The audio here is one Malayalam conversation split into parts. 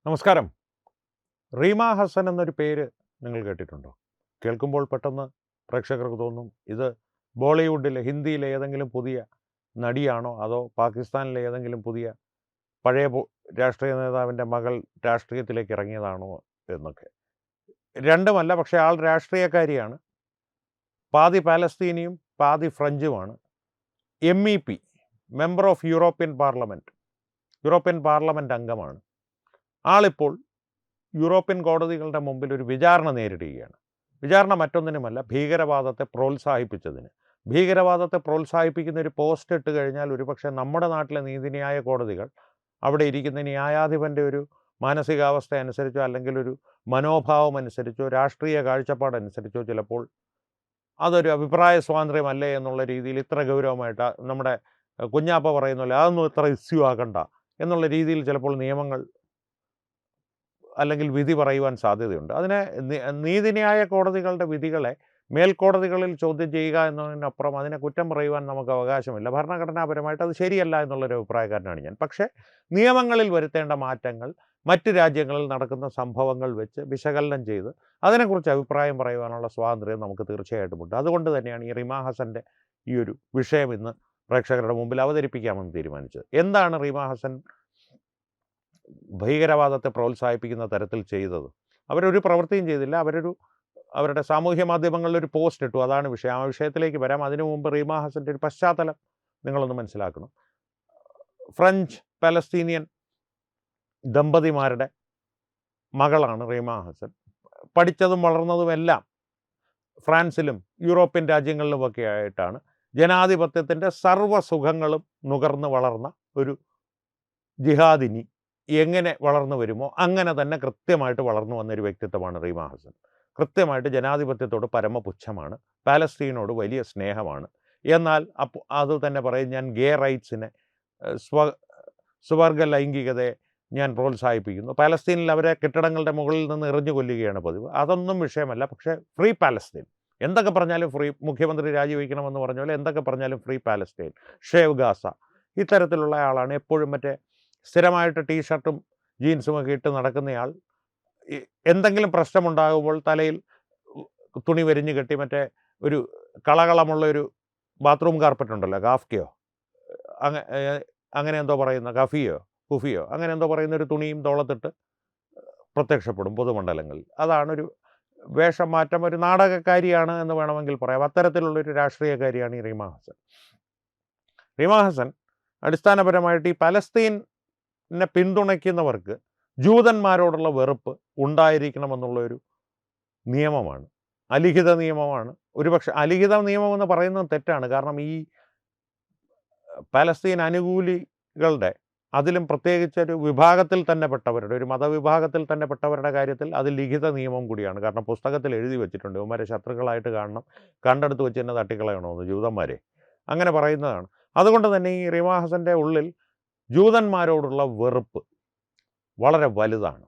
നമസ്കാരം. റീമ ഹസൻ എന്നൊരു പേര് നിങ്ങൾ കേട്ടിട്ടുണ്ടോ? കേൾക്കുമ്പോൾ പെട്ടെന്ന് പ്രേക്ഷകർക്ക് തോന്നും ഇത് ബോളിവുഡിലെ, ഹിന്ദിയിലെ ഏതെങ്കിലും പുതിയ നടിയാണോ അതോ പാകിസ്ഥാനിലെ ഏതെങ്കിലും പുതിയ പഴയ രാഷ്ട്രീയ നേതാവിൻ്റെ മകൾ രാഷ്ട്രീയത്തിലേക്ക് ഇറങ്ങിയതാണോ എന്നൊക്കെ. രണ്ടുമല്ല, പക്ഷേ ആൾ രാഷ്ട്രീയക്കാരിയാണ്. പാതി പാലസ്തീനിയും പാതി ഫ്രഞ്ചുമാണ്. MEP, member of European parliament അംഗമാണ്. ആളിപ്പോൾ യൂറോപ്യൻ കോടതികളുടെ മുമ്പിൽ ഒരു വിചാരണ നേരിടുകയാണ്. വിചാരണ മറ്റൊന്നിനുമല്ല, ഭീകരവാദത്തെ പ്രോത്സാഹിപ്പിച്ചതിന്. ഭീകരവാദത്തെ പ്രോത്സാഹിപ്പിക്കുന്ന ഒരു പോസ്റ്റ് ഇട്ട് കഴിഞ്ഞാൽ ഒരുപക്ഷെ നമ്മുടെ നാട്ടിലെ നീതിന്യായ കോടതികൾ അവിടെ ഇരിക്കുന്ന ന്യായാധിപൻ്റെ ഒരു മാനസികാവസ്ഥ അനുസരിച്ചോ അല്ലെങ്കിൽ ഒരു മനോഭാവം അനുസരിച്ചോ രാഷ്ട്രീയ കാഴ്ചപ്പാടനുസരിച്ചോ ചിലപ്പോൾ അതൊരു അഭിപ്രായ സ്വാതന്ത്ര്യമല്ലേ എന്നുള്ള രീതിയിൽ ഇത്ര ഗൗരവമായിട്ട് നമ്മുടെ കുഞ്ഞാപ്പ പറയുന്ന പോലെ അതൊന്നും ഇത്ര ഇഷ്യൂ ആക്കണ്ട എന്നുള്ള രീതിയിൽ ചിലപ്പോൾ നിയമങ്ങൾ അല്ലെങ്കിൽ വിധി പറയുവാൻ സാധ്യതയുണ്ട്. അതിനെ നീതിന്യായ കോടതികളുടെ വിധികളെ മേൽക്കോടതികളിൽ ചോദ്യം ചെയ്യുക എന്നതിനപ്പുറം അതിനെ കുറ്റം പറയുവാൻ നമുക്ക് അവകാശമില്ല. ഭരണഘടനാപരമായിട്ട് അത് ശരിയല്ല എന്നുള്ളൊരു അഭിപ്രായക്കാരനാണ് ഞാൻ. പക്ഷേ നിയമങ്ങളിൽ വരുത്തേണ്ട മാറ്റങ്ങൾ മറ്റ് രാജ്യങ്ങളിൽ നടക്കുന്ന സംഭവങ്ങൾ വെച്ച് വിശകലനം ചെയ്ത് അതിനെക്കുറിച്ച് അഭിപ്രായം പറയുവാനുള്ള സ്വാതന്ത്ര്യം നമുക്ക് തീർച്ചയായിട്ടുമുണ്ട്. അതുകൊണ്ട് തന്നെയാണ് ഈ റീമ ഹസൻ്റെ ഈ ഒരു വിഷയം ഇന്ന് പ്രേക്ഷകരുടെ മുമ്പിൽ അവതരിപ്പിക്കാമെന്ന് തീരുമാനിച്ചത്. എന്താണ് റീമ ഹസൻ ഭീകരവാദത്തെ പ്രോത്സാഹിപ്പിക്കുന്ന തരത്തിൽ ചെയ്തത്? അവരൊരു പ്രവൃത്തിയും ചെയ്തില്ല. അവരുടെ സാമൂഹ്യ മാധ്യമങ്ങളിലൊരു പോസ്റ്റ് ഇട്ടു. അതാണ് വിഷയം. ആ വിഷയത്തിലേക്ക് വരാം. അതിനു മുമ്പ് റീമ ഹസൻ്റെ ഒരു പശ്ചാത്തലം നിങ്ങളൊന്ന് മനസ്സിലാക്കണം. ഫ്രഞ്ച് പാലസ്തീനിയൻ ദമ്പതിമാരുടെ മകളാണ് റീമ ഹസൻ. പഠിച്ചതും വളർന്നതുമെല്ലാം ഫ്രാൻസിലും യൂറോപ്യൻ രാജ്യങ്ങളിലുമൊക്കെ ആയിട്ടാണ്. ജനാധിപത്യത്തിൻ്റെ സർവ്വസുഖങ്ങളും നുകർന്ന് വളർന്ന ഒരു ജിഹാദിനി എങ്ങനെ വളർന്നു വരുമോ അങ്ങനെ തന്നെ കൃത്യമായിട്ട് വളർന്നു വന്നൊരു വ്യക്തിത്വമാണ് റീമ ഹസൻ. കൃത്യമായിട്ട് ജനാധിപത്യത്തോട് പരമപുച്ഛമാണ്, പാലസ്തീനോട് വലിയ സ്നേഹമാണ്. എന്നാൽ അത് തന്നെ പറയും, ഞാൻ ഗേ റൈറ്റ്സിനെ, സ്വവർഗ ലൈംഗികതയെ ഞാൻ പ്രോത്സാഹിപ്പിക്കുന്നു. പാലസ്തീനിൽ അവരെ കെട്ടിടങ്ങളുടെ മുകളിൽ നിന്ന് എറിഞ്ഞു കൊല്ലുകയാണ് പതിവ്. അതൊന്നും വിഷയമല്ല. പക്ഷേ ഫ്രീ പാലസ്തീൻ എന്തൊക്കെ പറഞ്ഞാലും ഫ്രീ, മുഖ്യമന്ത്രി രാജിവെക്കണമെന്ന് പറഞ്ഞ പോലെ എന്തൊക്കെ പറഞ്ഞാലും ഫ്രീ പാലസ്തീൻ, ഷേവ് ഗാസ, ഇത്തരത്തിലുള്ള ആളാണ്. എപ്പോഴും മറ്റേ സ്ഥിരമായിട്ട് ടീഷർട്ടും ജീൻസുമൊക്കെ ഇട്ട് നടക്കുന്നയാൾ എന്തെങ്കിലും പ്രശ്നമുണ്ടാകുമ്പോൾ തലയിൽ തുണി വരിഞ്ഞ് കെട്ടി മറ്റേ ഒരു കളകളമുള്ള ഒരു ബാത്റൂം കാർപ്പറ്റ് ഉണ്ടല്ലോ, ഗാഫ്കയോ അങ്ങനെ എന്തോ പറയുന്ന, കുഫിയോ അങ്ങനെ എന്തോ പറയുന്ന ഒരു തുണിയും തോളത്തിട്ട് പ്രത്യക്ഷപ്പെടും പൊതുമണ്ഡലങ്ങളിൽ. അതാണൊരു വേഷം മാറ്റം. ഒരു നാടകക്കാരിയാണ് എന്ന് വേണമെങ്കിൽ പറയാം. അത്തരത്തിലുള്ളൊരു രാഷ്ട്രീയക്കാരിയാണ് ഈ റീമ ഹസൻ. റീമ ഹസൻ അടിസ്ഥാനപരമായിട്ട് ഈ പലസ്തീനെ പിന്തുണയ്ക്കുന്നവർക്ക് ജൂതന്മാരോടുള്ള വെറുപ്പ് ഉണ്ടായിരിക്കണമെന്നുള്ളൊരു നിയമമാണ്, അലിഖിത നിയമമാണ്. ഒരുപക്ഷെ അലിഖിത നിയമമെന്ന് പറയുന്നത് തെറ്റാണ്. കാരണം ഈ പലസ്തീൻ അനുകൂലികളുടെ, അതിലും പ്രത്യേകിച്ചൊരു വിഭാഗത്തിൽ തന്നെ പെട്ടവരുടെ, ഒരു മതവിഭാഗത്തിൽ തന്നെ പെട്ടവരുടെ കാര്യത്തിൽ അത് ലിഖിത നിയമം കൂടിയാണ്. കാരണം പുസ്തകത്തിൽ എഴുതി വെച്ചിട്ടുണ്ട്, ഇവന്മാരെ ശത്രുക്കളായിട്ട് കാണണം, കണ്ടെടുത്ത് വെച്ച് തന്നെ തട്ടിക്കളയണമെന്ന്, ജൂതന്മാരെ അങ്ങനെ പറയുന്നതാണ്. അതുകൊണ്ട് തന്നെ ഈ റീമ ഹസൻ്റെ ഉള്ളിൽ ജൂതന്മാരോടുള്ള വെറുപ്പ് വളരെ വലുതാണ്.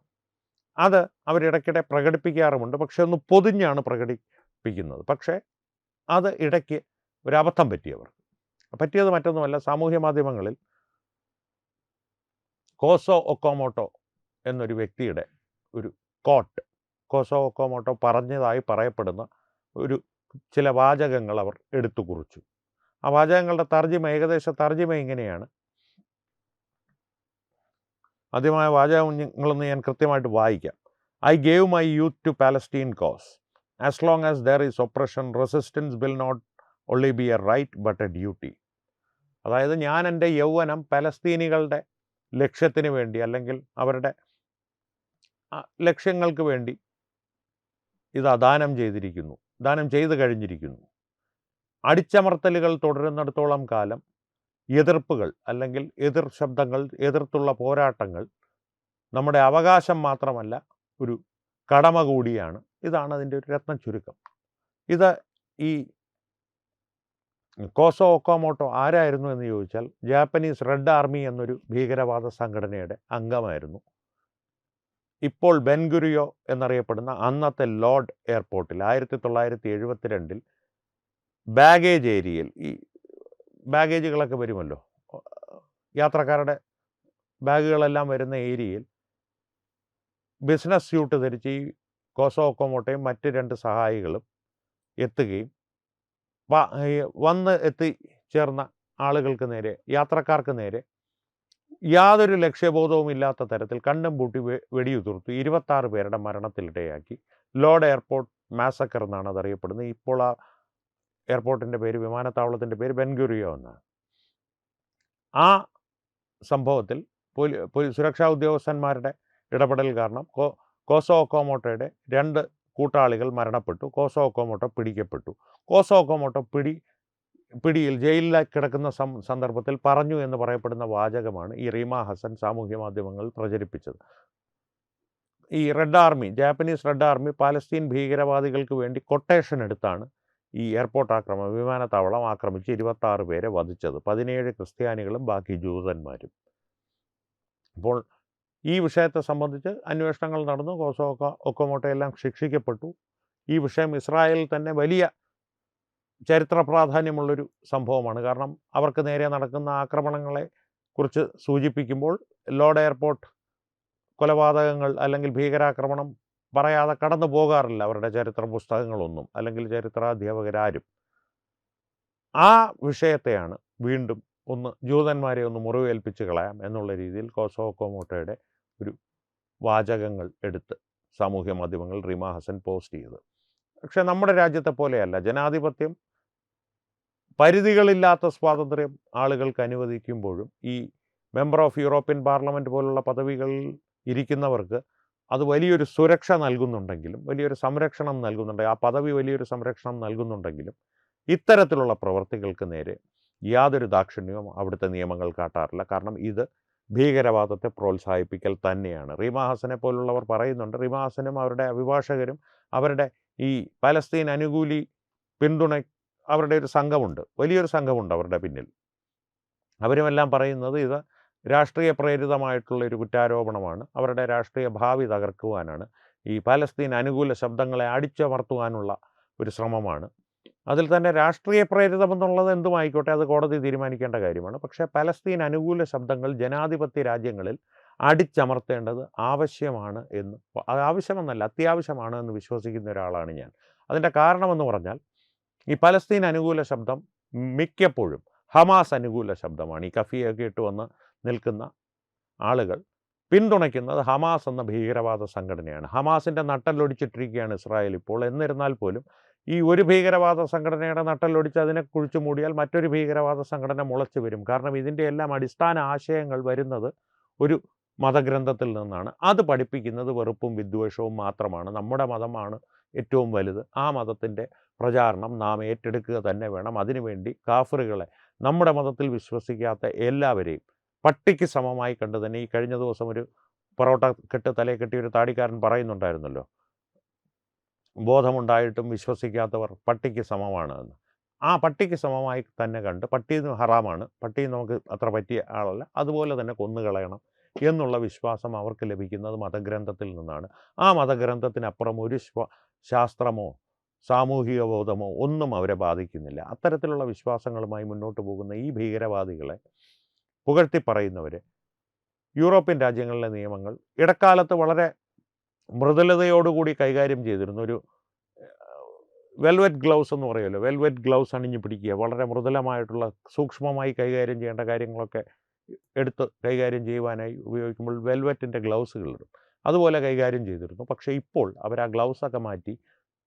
അത് അവരിടയ്ക്കിടെ പ്രകടിപ്പിക്കാറുമുണ്ട്. പക്ഷെ ഒന്ന് പൊതിഞ്ഞാണ് പ്രകടിപ്പിക്കുന്നത്. പക്ഷേ അത് ഇടയ്ക്ക് ഒരു അബദ്ധം പറ്റിയത് മറ്റൊന്നുമല്ല. സാമൂഹ്യ മാധ്യമങ്ങളിൽ കോസോ ഒക്കോമോട്ടോ എന്നൊരു വ്യക്തിയുടെ ഒരു കോസോ ഒക്കോമോട്ടോ പറഞ്ഞതായി പറയപ്പെടുന്ന ചില വാചകങ്ങൾ അവർ എടുത്തു കുറിച്ചു. ആ വാചകങ്ങളുടെ ഏകദേശ തർജിമ ഇങ്ങനെയാണ്. ആദ്യമായ വാചകങ്ങളൊന്ന് ഞാൻ കൃത്യമായിട്ട് വായിക്കാം. I gave my youth to Palestine cause. As long as there is oppression, resistance will not only be a right but a duty. അതായത് ഞാൻ എൻ്റെ യൗവനം പലസ്തീനികളുടെ ലക്ഷ്യത്തിന് വേണ്ടി അല്ലെങ്കിൽ അവരുടെ ലക്ഷ്യങ്ങൾക്ക് വേണ്ടി ദാനം ചെയ്തു കഴിഞ്ഞിരിക്കുന്നു. അടിച്ചമർത്തലുകൾ തുടരുന്നിടത്തോളം കാലം എതിർപ്പുകൾ അല്ലെങ്കിൽ എതിർ ശബ്ദങ്ങൾ, എതിർത്തുള്ള പോരാട്ടങ്ങൾ നമ്മുടെ അവകാശം മാത്രമല്ല, ഒരു കടമ കൂടിയാണ്. ഇതാണ് അതിൻ്റെ ഒരു രത്ന ചുരുക്കം. ഇത് ഈ കോസോ ഒക്കോമോട്ടോ ആരായിരുന്നു എന്ന് ചോദിച്ചാൽ ജാപ്പനീസ് റെഡ് ആർമി എന്നൊരു ഭീകരവാദ സംഘടനയുടെ അംഗമായിരുന്നു. ഇപ്പോൾ ബെൻഗുരിയോ എന്നറിയപ്പെടുന്ന അന്നത്തെ ലോർഡ് എയർപോർട്ടിൽ 1972 ബാഗേജ് ഏരിയയിൽ, ഈ ബാഗേജുകളൊക്കെ വരുമല്ലോ, യാത്രക്കാരുടെ ബാഗുകളെല്ലാം വരുന്ന ഏരിയയിൽ ബിസിനസ് സ്യൂട്ട് ധരിച്ച് ഈ കോസോ ഒക്കോമോട്ടോയും മറ്റ് 2 സഹായികളും എത്തുകയും വന്ന് എത്തിച്ചേർന്ന ആളുകൾക്ക് നേരെ, യാത്രക്കാർക്ക് നേരെ യാതൊരു ലക്ഷ്യബോധവും ഇല്ലാത്ത തരത്തിൽ കണ്ണും പൂട്ടി വെടിയുതിർത്തു 26 പേരുടെ മരണത്തിനിടയാക്കി. ലോർഡ് എയർപോർട്ട് മാസക്കർ എന്നാണ് അതറിയപ്പെടുന്നത്. ഇപ്പോൾ ആ എയർപോർട്ടിൻ്റെ പേര്, വിമാനത്താവളത്തിൻ്റെ പേര് ബെൻഗുറിയോ എന്നാണ്. ആ സംഭവത്തിൽ സുരക്ഷാ ഉദ്യോഗസ്ഥന്മാരുടെ ഇടപെടൽ കാരണം കോസോ ഒക്കോമോട്ടോയുടെ 2 കൂട്ടാളികൾ മരണപ്പെട്ടു. കോസോ ഒക്കോമോട്ടോ പിടിക്കപ്പെട്ടു. കോസോ ഒക്കോമോട്ടോ പിടിയിൽ ജയിലിൽ കിടക്കുന്ന സന്ദർഭത്തിൽ പറഞ്ഞു എന്ന് പറയപ്പെടുന്ന വാചകമാണ് ഈ റീമ ഹസൻ സാമൂഹ്യ മാധ്യമങ്ങളിൽ പ്രചരിപ്പിച്ചത്. ഈ red army, Japanese red army Palestine ഭീകരവാദികൾക്ക് വേണ്ടി കൊട്ടേഷൻ എടുത്താണ് ഈ എയർപോർട്ട് ആക്രമണം, വിമാനത്താവളം ആക്രമിച്ച് 26 പേരെ വധിച്ചത്. 17 ക്രിസ്ത്യാനികളും ബാക്കി ജൂതന്മാരും. അപ്പോൾ ഈ വിഷയത്തെ സംബന്ധിച്ച് അന്വേഷണങ്ങൾ നടന്നു. കോസോ ഒക്കോമോട്ടോ എല്ലാം ശിക്ഷിക്കപ്പെട്ടു. ഈ വിഷയം ഇസ്രായേലിൽ തന്നെ വലിയ ചരിത്ര പ്രാധാന്യമുള്ളൊരു സംഭവമാണ്. കാരണം അവർക്ക് നേരെ നടക്കുന്ന ആക്രമണങ്ങളെ കുറിച്ച് സൂചിപ്പിക്കുമ്പോൾ ലോർഡ് എയർപോർട്ട് കൊലപാതകങ്ങൾ അല്ലെങ്കിൽ ഭീകരാക്രമണം പറയാതെ കടന്നു പോകാറില്ല അവരുടെ ചരിത്ര പുസ്തകങ്ങളൊന്നും, അല്ലെങ്കിൽ ചരിത്രാധ്യാപകരാരും. ആ വിഷയത്തെയാണ് വീണ്ടും ജൂതന്മാരെ ഒന്ന് മുറിവേൽപ്പിച്ച് കളയാം എന്നുള്ള രീതിയിൽ കോസോ ഒക്കോമോട്ടോയുടെ ഒരു വാചകങ്ങൾ എടുത്ത് സാമൂഹ്യ മാധ്യമങ്ങളിൽ റീമ ഹസൻ പോസ്റ്റ് ചെയ്തത്. പക്ഷേ നമ്മുടെ രാജ്യത്തെ പോലെയല്ല. ജനാധിപത്യം പരിധികളില്ലാത്ത സ്വാതന്ത്ര്യം ആളുകൾക്ക് അനുവദിക്കുമ്പോഴും ഈ മെമ്പർ ഓഫ് യൂറോപ്യൻ പാർലമെൻറ്റ് പോലുള്ള പദവികളിൽ ഇരിക്കുന്നവർക്ക് അത് വലിയൊരു സുരക്ഷ നൽകുന്നുണ്ടെങ്കിലും, വലിയൊരു സംരക്ഷണം നൽകുന്നുണ്ടെങ്കിൽ, ആ പദവി വലിയൊരു സംരക്ഷണം നൽകുന്നുണ്ടെങ്കിലും ഇത്തരത്തിലുള്ള പ്രവൃത്തികൾക്ക് നേരെ യാതൊരു ദാക്ഷിണ്യവും അവിടുത്തെ നിയമങ്ങൾ കാട്ടാറില്ല. കാരണം ഇത് ഭീകരവാദത്തെ പ്രോത്സാഹിപ്പിക്കൽ തന്നെയാണ്. റീമ ഹസനെ പോലുള്ളവർ പറയുന്നുണ്ട്. റീമ ഹസനും അവരുടെ അഭിഭാഷകരും അവരുടെ ഈ പലസ്തീൻ അനുകൂലി അവരുടെ ഒരു സംഘമുണ്ട്, വലിയൊരു സംഘമുണ്ട് അവരുടെ പിന്നിൽ. അവരുമെല്ലാം പറയുന്നത് ഇത് രാഷ്ട്രീയ പ്രേരിതമായിട്ടുള്ള ഒരു കുറ്റാരോപണമാണ്. അവരുടെ രാഷ്ട്രീയ ഭാവി തകർക്കുവാനാണ്, ഈ പലസ്തീൻ അനുകൂല ശബ്ദങ്ങളെ അടിച്ചമർത്തുവാനുള്ള ഒരു ശ്രമമാണ്. അതിൽ തന്നെ രാഷ്ട്രീയ പ്രേരിതമെന്നുള്ളത് എന്തുമായിക്കോട്ടെ, അത് കോടതി തീരുമാനിക്കേണ്ട കാര്യമാണ്. പക്ഷേ പലസ്തീൻ അനുകൂല ശബ്ദങ്ങൾ ജനാധിപത്യ രാജ്യങ്ങളിൽ അടിച്ചമർത്തേണ്ടത് ആവശ്യമാണ് എന്ന്, ആവശ്യമെന്നല്ല അത്യാവശ്യമാണ് എന്ന് വിശ്വസിക്കുന്ന ഒരാളാണ് ഞാൻ. അതിൻ്റെ കാരണമെന്ന് പറഞ്ഞാൽ ഈ പലസ്തീൻ അനുകൂല ശബ്ദം മിക്കപ്പോഴും ഹമാസ് അനുകൂല ശബ്ദമാണ്. ഈ കഫിയൊക്കെ ഇട്ട് വന്ന് നിൽക്കുന്ന ആളുകൾ പിന്തുണയ്ക്കുന്നത് ഹമാസ് എന്ന ഭീകരവാദ സംഘടനയാണ്. ഹമാസിൻ്റെ നട്ടലൊടിച്ചിട്ടിരിക്കുകയാണ് ഇസ്രായേൽ ഇപ്പോൾ. എന്നിരുന്നാൽ പോലും ഈ ഒരു ഭീകരവാദ സംഘടനയുടെ നട്ടലൊടിച്ച് അതിനെ കുഴിച്ചു മൂടിയാൽ മറ്റൊരു ഭീകരവാദ സംഘടന മുളച്ചു വരും. കാരണം ഇതിൻ്റെ എല്ലാം അടിസ്ഥാന ആശയങ്ങൾ വരുന്നത് ഒരു മതഗ്രന്ഥത്തിൽ നിന്നാണ്. അത് പഠിപ്പിക്കുന്നത് വെറുപ്പും വിദ്വേഷവും മാത്രമാണ്. നമ്മുടെ മതമാണ് ഏറ്റവും വലുത്. ആ മതത്തിൻ്റെ പ്രചാരണം നാം ഏറ്റെടുക്കുക തന്നെ വേണം. അതിനുവേണ്ടി കാഫിറുകളെ, നമ്മുടെ മതത്തിൽ വിശ്വസിക്കാത്ത എല്ലാവരെയും പട്ടിക്ക് സമമായി കണ്ട് തന്നെ, ഈ കഴിഞ്ഞ ദിവസം ഒരു പൊറോട്ട തലയെ കെട്ടിയ ഒരു താടിക്കാരൻ പറയുന്നുണ്ടായിരുന്നല്ലോ, ബോധമുണ്ടായിട്ടും വിശ്വസിക്കാത്തവർ പട്ടിക്ക് സമമാണ് എന്ന്. ആ പട്ടിക്ക് സമമായി തന്നെ കണ്ട്, പട്ടി ഹറാമാണ്, പട്ടി നമുക്ക് അത്ര പറ്റിയ ആളല്ല, അതുപോലെ തന്നെ കൊന്നുകളയണം എന്നുള്ള വിശ്വാസം അവർക്ക് ലഭിക്കുന്നത് മതഗ്രന്ഥത്തിൽ നിന്നാണ്. ആ മതഗ്രന്ഥത്തിനപ്പുറം ഒരു ശാസ്ത്രമോ സാമൂഹിക ബോധമോ ഒന്നും അവരെ ബാധിക്കുന്നില്ല. അത്തരത്തിലുള്ള വിശ്വാസങ്ങളുമായി മുന്നോട്ട് പോകുന്ന ഈ ഭീകരവാദികളെ പുകഴ്ത്തി പറയുന്നവർ യൂറോപ്യൻ രാജ്യങ്ങളിലെ നിയമങ്ങൾ ഇടക്കാലത്ത് വളരെ മൃദുലതയോടുകൂടി കൈകാര്യം ചെയ്തിരുന്നു. ഒരു വെൽവെറ്റ് ഗ്ലൗസ് എന്ന് പറയുമല്ലോ, വെൽവെറ്റ് ഗ്ലൗസ് അണിഞ്ഞു പിടിക്കുക, വളരെ മൃദുലമായിട്ടുള്ള സൂക്ഷ്മമായി കൈകാര്യം ചെയ്യേണ്ട കാര്യങ്ങളൊക്കെ എടുത്ത് കൈകാര്യം ചെയ്യുവാനായി ഉപയോഗിക്കുമ്പോൾ വെൽവെറ്റിൻ്റെ ഗ്ലൗസുകളിടും. അതുപോലെ കൈകാര്യം ചെയ്തിരുന്നു. പക്ഷേ ഇപ്പോൾ അവർ ആ ഗ്ലൗസൊക്കെ മാറ്റി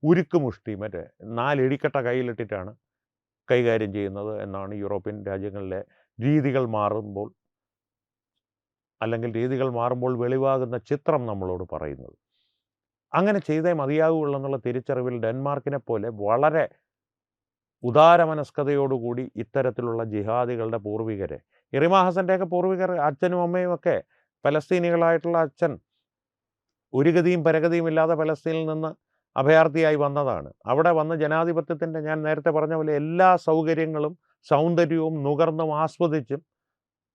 ഉരുക്ക് മുഷ്ടി, മറ്റേ 4 ഇടിക്കട്ട കയ്യിലിട്ടിട്ടാണ് കൈകാര്യം ചെയ്യുന്നത് എന്നാണ് യൂറോപ്യൻ രാജ്യങ്ങളിലെ രീതികൾ മാറുമ്പോൾ, അല്ലെങ്കിൽ രീതികൾ മാറുമ്പോൾ വെളിവാകുന്ന ചിത്രം നമ്മളോട് പറയുന്നത്. അങ്ങനെ ചെയ്തേ മതിയാകുള്ളൂ എന്നുള്ള തിരിച്ചറിവിൽ ഡെൻമാർക്കിനെ പോലെ വളരെ ഉദാരമനസ്കതയോടുകൂടി ഇത്തരത്തിലുള്ള ജിഹാദികളുടെ പൂർവികരെ, റീമ ഹസൻ്റെയൊക്കെ പൂർവികർ, അച്ഛനും അമ്മയും ഒക്കെ പലസ്തീനികളായിട്ടുള്ള അച്ഛൻ ഒരു ഗതിയും പരഗതിയും ഇല്ലാതെ പലസ്തീനിൽ നിന്ന് അഭയാർത്ഥിയായി വന്നതാണ്. അവിടെ വന്ന് ജനാധിപത്യത്തിൻ്റെ, ഞാൻ നേരത്തെ പറഞ്ഞ പോലെ എല്ലാ സൗകര്യങ്ങളും സൗന്ദര്യവും നുകർന്നും ആസ്വദിച്ചും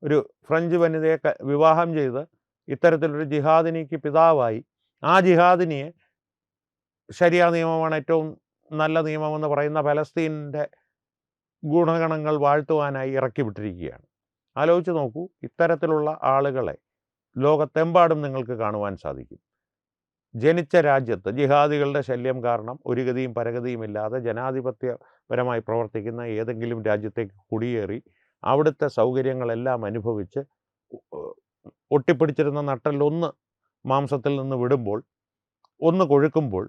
ഒരു ഫ്രഞ്ച് വനിതയെ വിവാഹം ചെയ്ത് ഇത്തരത്തിലൊരു ജിഹാദിനിക്ക് പിതാവായി, ആ ജിഹാദിനിയെ ശരിയാ നിയമമാണ് ഏറ്റവും നല്ല നിയമമെന്ന് പറയുന്ന പലസ്തീനിൻ്റെ ഗുണഗണങ്ങൾ വാഴ്ത്തുവാനായി ഇറക്കി വിട്ടിരിക്കുകയാണ്. ആലോചിച്ച് നോക്കൂ, ഇത്തരത്തിലുള്ള ആളുകളെ ലോകത്തെമ്പാടും നിങ്ങൾക്ക് കാണുവാൻ സാധിക്കും. ജനിച്ച രാജ്യത്ത് ജിഹാദികളുടെ ശല്യം കാരണം ഒരു ഗതിയും പരഗതിയുമില്ലാതെ ജനാധിപത്യപരമായി പ്രവർത്തിക്കുന്ന ഏതെങ്കിലും രാജ്യത്തേക്ക് കുടിയേറി അവിടുത്തെ സൗകര്യങ്ങളെല്ലാം അനുഭവിച്ച് ഒട്ടിപ്പിടിച്ചിരുന്ന നട്ടലൊന്ന് മാംസത്തിൽ നിന്ന് വിടുമ്പോൾ, ഒന്ന് കൊഴുക്കുമ്പോൾ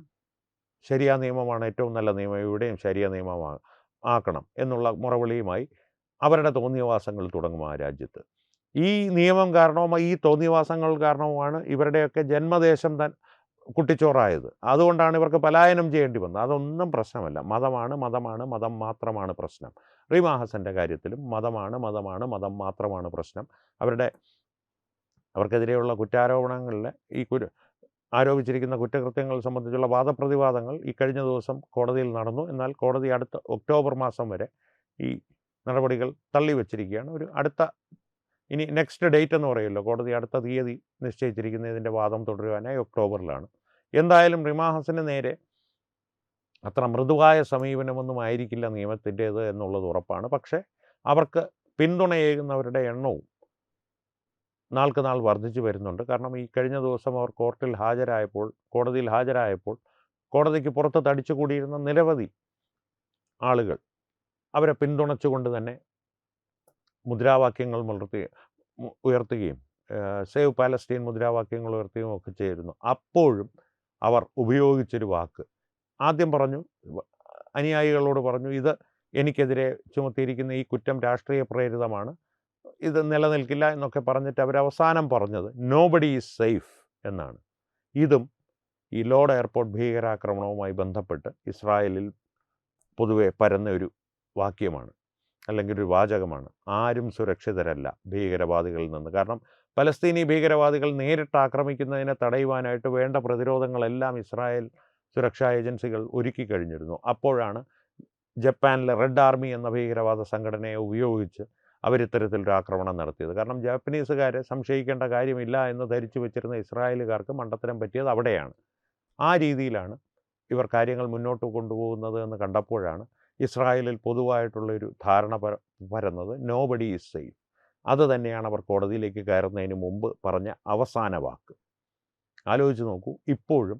ശരിയാ നിയമമാണ് ഏറ്റവും നല്ല നിയമം, ഇവിടെയും ശരിയാ നിയമമാണ് ആക്കണം എന്നുള്ള മുറവിളിയുമായി അവരുടെ തോന്നിയവാസങ്ങൾ തുടങ്ങും ആ രാജ്യത്ത്. ഈ നിയമം കാരണവും ഈ തോന്നിയവാസങ്ങൾ കാരണവുമാണ് ഇവരുടെയൊക്കെ ജന്മദേശം കുട്ടിച്ചോറായത്. അതുകൊണ്ടാണ് ഇവർക്ക് പലായനം ചെയ്യേണ്ടി വന്നത്. അതൊന്നും പ്രശ്നമല്ല. മതം മാത്രമാണ് പ്രശ്നം. റീമാ ഹസൻ്റെ കാര്യത്തിലും മതം മാത്രമാണ് പ്രശ്നം. അവർക്കെതിരെയുള്ള കുറ്റാരോപണങ്ങളിൽ ഈ ആരോപിച്ചിരിക്കുന്ന കുറ്റകൃത്യങ്ങൾ സംബന്ധിച്ചുള്ള വാദപ്രതിവാദങ്ങൾ ഈ കഴിഞ്ഞ ദിവസം കോടതിയിൽ നടന്നു. എന്നാൽ കോടതി അടുത്ത ഒക്ടോബർ മാസം വരെ ഈ നടപടികൾ തള്ളിവെച്ചിരിക്കുകയാണ്. ഇനി നെക്സ്റ്റ് ഡേറ്റ് എന്ന് പറയുമല്ലോ, കോടതി അടുത്ത തീയതി നിശ്ചയിച്ചിരിക്കുന്നതിൻ്റെ വാദം തുടരുവാനായി ഒക്ടോബറിലാണ്. എന്തായാലും റീമാ ഹസന് നേരെ അത്ര മൃദുവായ സമീപനമൊന്നും ആയിരിക്കില്ല നിയമത്തിൻ്റേത് എന്നുള്ളത് ഉറപ്പാണ്. പക്ഷേ അവർക്ക് പിന്തുണയേകുന്നവരുടെ എണ്ണവും നാൾക്ക് നാൾ വർദ്ധിച്ചു വരുന്നുണ്ട്. കാരണം ഈ കഴിഞ്ഞ ദിവസം അവർ കോടതിയിൽ ഹാജരായപ്പോൾ കോടതിക്ക് പുറത്ത് തടിച്ചുകൂടിയിരുന്ന നിരവധി ആളുകൾ അവരെ പിന്തുണച്ചുകൊണ്ട് തന്നെ മുദ്രാവാക്യങ്ങൾ ഉയർത്തുകയും സേവ് പാലസ്റ്റീൻ മുദ്രാവാക്യങ്ങൾ ഉയർത്തുകയും ഒക്കെ ചെയ്യുന്നു. അപ്പോഴും അവർ ഉപയോഗിച്ചൊരു വാക്ക്, ആദ്യം പറഞ്ഞു, അനുയായികളോട് പറഞ്ഞു, ഇത് എനിക്കെതിരെ ചുമത്തിയിരിക്കുന്ന ഈ കുറ്റം രാഷ്ട്രീയ പ്രേരിതമാണ്, ഇത് നിലനിൽക്കില്ല എന്നൊക്കെ പറഞ്ഞിട്ട് അവരവസാനം പറഞ്ഞത് നോബഡി ഈസ് സേഫ് എന്നാണ്. ഇതും ഈ ലോഡ് എയർപോർട്ട് ഭീകരാക്രമണവുമായി ബന്ധപ്പെട്ട് ഇസ്രായേലിൽ പൊതുവെ പരന്ന ഒരു വാക്യമാണ്, അല്ലെങ്കിൽ ഒരു വാചകമാണ്. ആരും സുരക്ഷിതരല്ല ഭീകരവാദികളിൽ നിന്ന്. കാരണം പലസ്തീനി ഭീകരവാദികൾ നേരിട്ട് ആക്രമിക്കുന്നതിനെ തടയുവാനായിട്ട് വേണ്ട പ്രതിരോധങ്ങളെല്ലാം ഇസ്രായേൽ സുരക്ഷാ ഏജൻസികൾ ഒരുക്കി കഴിഞ്ഞിരുന്നു. അപ്പോഴാണ് ജപ്പാനിലെ റെഡ് ആർമി എന്ന ഭീകരവാദ സംഘടനയെ ഉപയോഗിച്ച് അവരിത്തരത്തിലൊരു ആക്രമണം നടത്തിയത്. കാരണം ജാപ്പനീസുകാരെ സംശയിക്കേണ്ട കാര്യമില്ല എന്ന് ധരിച്ചു വെച്ചിരുന്ന ഇസ്രായേലുകാർക്ക് മണ്ടത്തരം പറ്റിയത് അവിടെയാണ്. ആ രീതിയിലാണ് ഇവർ കാര്യങ്ങൾ മുന്നോട്ട് കൊണ്ടുപോകുന്നത് എന്ന് കണ്ടപ്പോഴാണ് ഇസ്രായേലിൽ പൊതുവായിട്ടുള്ളൊരു ധാരണ പരന്നത് നോബഡി ഈസ് സേഫ്. അത് തന്നെയാണ് അവർ കോടതിയിലേക്ക് കയറുന്നതിന് മുമ്പ് പറഞ്ഞ അവസാന വാക്ക്. ആലോചിച്ച് നോക്കൂ, ഇപ്പോഴും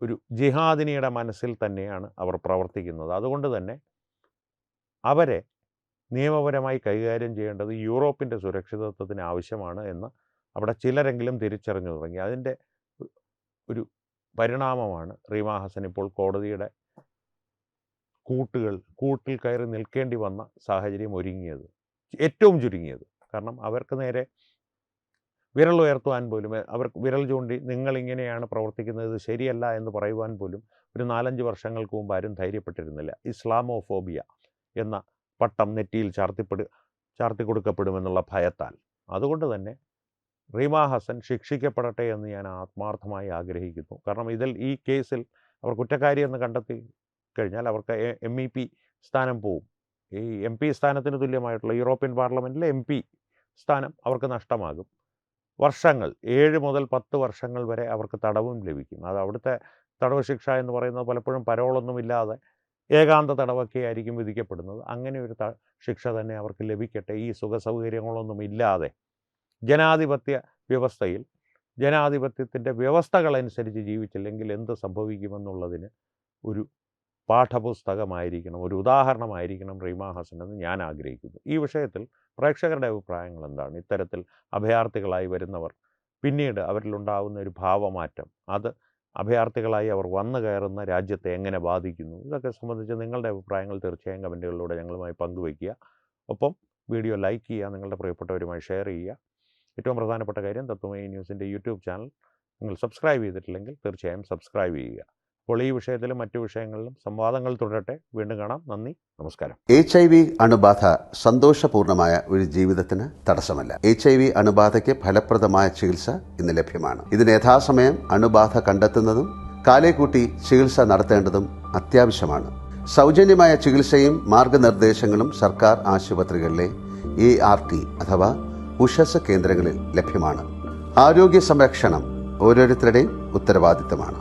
ഒരു ജിഹാദിനിയുടെ മനസ്സിൽ തന്നെയാണ് അവർ പ്രവർത്തിക്കുന്നത്. അതുകൊണ്ട് തന്നെ അവരെ നിയമപരമായി കൈകാര്യം ചെയ്യേണ്ടത് യൂറോപ്പിൻ്റെ സുരക്ഷിതത്വത്തിന് ആവശ്യമാണ് എന്ന് അവിടെ ചിലരെങ്കിലും തിരിച്ചറിഞ്ഞു തുടങ്ങി. അതിൻ്റെ ഒരു പരിണാമമാണ് റീമാ ഹസൻ ഇപ്പോൾ കോടതിയുടെ കൂട്ടിൽ കയറി നിൽക്കേണ്ടി വന്ന സാഹചര്യം ഒരുങ്ങിയത്, ഏറ്റവും ചുരുങ്ങിയത്. കാരണം അവർക്ക് നേരെ വിരൽ ഉയർത്തുവാൻ പോലും, അവർക്ക് വിരൽ ചൂണ്ടി നിങ്ങളിങ്ങനെയാണ് പ്രവർത്തിക്കുന്നത്, ഇത് ശരിയല്ല എന്ന് പറയുവാൻ പോലും ഒരു 4-5 വർഷങ്ങൾക്ക് മുമ്പ് ആരും ധൈര്യപ്പെട്ടിരുന്നില്ല. ഇസ്ലാമോഫോബിയ എന്ന പട്ടം നെറ്റിയിൽ ചാർത്തി കൊടുക്കപ്പെടുമെന്നുള്ള ഭയത്താൽ. അതുകൊണ്ട് തന്നെ റീമാ ഹസൻ ശിക്ഷിക്കപ്പെടട്ടെ എന്ന് ഞാൻ ആത്മാർത്ഥമായി ആഗ്രഹിക്കുന്നു. കാരണം ഈ കേസിൽ അവർ കുറ്റക്കാരി എന്ന് കണ്ടെത്തി കഴിഞ്ഞാൽ അവർക്ക് MEP സ്ഥാനം പോവും. ഈ MP സ്ഥാനത്തിന് തുല്യമായിട്ടുള്ള യൂറോപ്യൻ പാർലമെൻറ്റിലെ MP സ്ഥാനം അവർക്ക് നഷ്ടമാകും. വർഷങ്ങൾ 7 മുതൽ 10 വർഷങ്ങൾ വരെ അവർക്ക് തടവും ലഭിക്കും. അത് അവിടുത്തെ തടവ് ശിക്ഷ എന്ന് പറയുന്നത് പലപ്പോഴും പരോളൊന്നുമില്ലാതെ ഏകാന്ത തടവൊക്കെ ആയിരിക്കും വിധിക്കപ്പെടുന്നത്. അങ്ങനെ ഒരു ശിക്ഷ തന്നെ അവർക്ക് ലഭിക്കട്ടെ. ഈ സുഖസൗകര്യങ്ങളൊന്നും ഇല്ലാതെ ജനാധിപത്യ വ്യവസ്ഥയിൽ ജനാധിപത്യത്തിൻ്റെ വ്യവസ്ഥകളനുസരിച്ച് ജീവിച്ചില്ലെങ്കിൽ എന്ത് സംഭവിക്കുമെന്നുള്ളതിന് ഒരു പാഠപുസ്തകമായിരിക്കണം, ഒരു ഉദാഹരണമായിരിക്കണം റീമാ ഹസൻ എന്ന് ഞാൻ ആഗ്രഹിക്കുന്നു. ഈ വിഷയത്തിൽ പ്രേക്ഷകരുടെ അഭിപ്രായങ്ങൾ എന്താണ്? ഇത്തരത്തിൽ അഭയാർത്ഥികളായി വരുന്നവർ പിന്നീട് അവരിലുണ്ടാകുന്ന ഒരു ഭാവമാറ്റം, അത് അഭയാർത്ഥികളായി അവർ വന്നു കയറുന്ന രാജ്യത്തെ എങ്ങനെ ബാധിക്കുന്നു? ഇതൊക്കെ സംബന്ധിച്ച് നിങ്ങളുടെ അഭിപ്രായങ്ങൾ തീർച്ചയായും കമൻറ്റുകളിലൂടെ ഞങ്ങളുമായി പങ്കുവയ്ക്കുക. ഒപ്പം വീഡിയോ ലൈക്ക് ചെയ്യുക, നിങ്ങളുടെ പ്രിയപ്പെട്ടവരുമായി ഷെയർ ചെയ്യുക. ഏറ്റവും പ്രധാനപ്പെട്ട കാര്യം, തത്വമയി ന്യൂസിൻ്റെ യൂട്യൂബ് ചാനൽ നിങ്ങൾ സബ്സ്ക്രൈബ് ചെയ്തിട്ടില്ലെങ്കിൽ തീർച്ചയായും സബ്സ്ക്രൈബ് ചെയ്യുക. അപ്പോൾ ഈ വിഷയത്തിലും മറ്റു വിഷയങ്ങളിലും സംവാദങ്ങൾ തുടരട്ടെ. വീണ്ടും കാണാം. നന്ദി, നമസ്കാരം. HIV അണുബാധ സന്തോഷപൂർണമായ ഒരു ജീവിതത്തിന് തടസ്സമല്ല. HIV അണുബാധയ്ക്ക് ഫലപ്രദമായ ചികിത്സ ഇന്ന് ലഭ്യമാണ്. ഇതിന് യഥാസമയം അണുബാധ കണ്ടെത്തുന്നതും കാലേക്കൂട്ടി ചികിത്സ നടത്തേണ്ടതും അത്യാവശ്യമാണ്. സൗജന്യമായ ചികിത്സയും മാർഗനിർദ്ദേശങ്ങളും സർക്കാർ ആശുപത്രികളിലെ ART അഥവാ ഉഷസ് കേന്ദ്രങ്ങളിൽ ലഭ്യമാണ്. ആരോഗ്യ സംരക്ഷണം ഓരോരുത്തരുടെയും ഉത്തരവാദിത്തമാണ്.